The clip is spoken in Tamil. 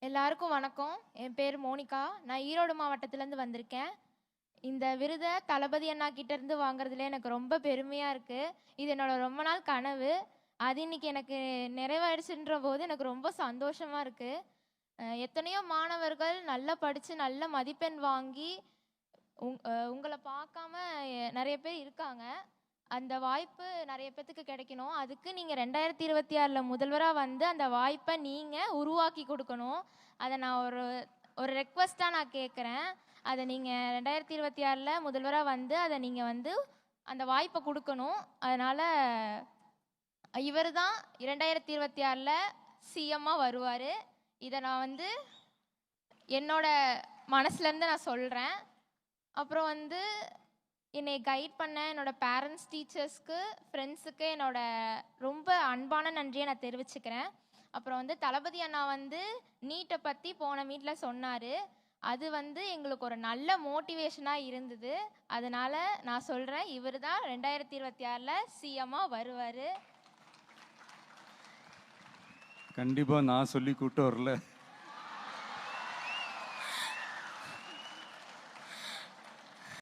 எல்லாருக்கும் வணக்கம். என் பேர் மோனிகா. நான் ஈரோடு மாவட்டத்திலேருந்து வந்திருக்கேன். இந்த விருதை தளபதி அண்ணா கிட்ட இருந்து வாங்குறதுல எனக்கு ரொம்ப பெருமையா இருக்கு. இது என்னோட ரொம்ப நாள் கனவு. அது இன்னைக்கு எனக்கு நிறைவேறிச்சுன்ற போது எனக்கு ரொம்ப சந்தோஷமா இருக்கு. எத்தனையோ மாணவர்கள் நல்லா படிச்சு நல்ல மதிப்பெண் வாங்கி உங்களை பார்க்காம நிறைய பேர் இருக்காங்க. அந்த வாய்ப்பு நிறைய பேத்துக்கு கிடைக்கணும். அதுக்கு நீங்கள் 2026 முதல்வராக வந்து அந்த வாய்ப்பை நீங்கள் உருவாக்கி கொடுக்கணும். அதை நான் ஒரு ஒரு ரெக்வஸ்ட்டாக நான் கேட்குறேன். அதை நீங்கள் 2026 முதல்வராக வந்து அதை நீங்கள் வந்து அந்த வாய்ப்பை கொடுக்கணும். அதனால் இவர் தான் 2026 சிஎம்மாக வருவார். இதை நான் வந்து என்னோட மனசுலேருந்து நான் சொல்கிறேன். அப்புறம் வந்து என்னை கைட் பண்ண என்னோடய பேரண்ட்ஸ், டீச்சர்ஸ்க்கு, ஃப்ரெண்ட்ஸுக்கு என்னோட ரொம்ப அன்பான நன்றியை நான் தெரிவிச்சுக்கிறேன். அப்புறம் வந்து தளபதி அண்ணா வந்து நீட்டை பற்றி போன மீட்டில் சொன்னார். அது வந்து எங்களுக்கு ஒரு நல்ல மோட்டிவேஷனாக இருந்தது. அதனால் நான் சொல்கிறேன், இவர் தான் 2026 சிஎம்மாக வருவார். கண்டிப்பாக நான் சொல்லி கூப்பிட்டு வரல.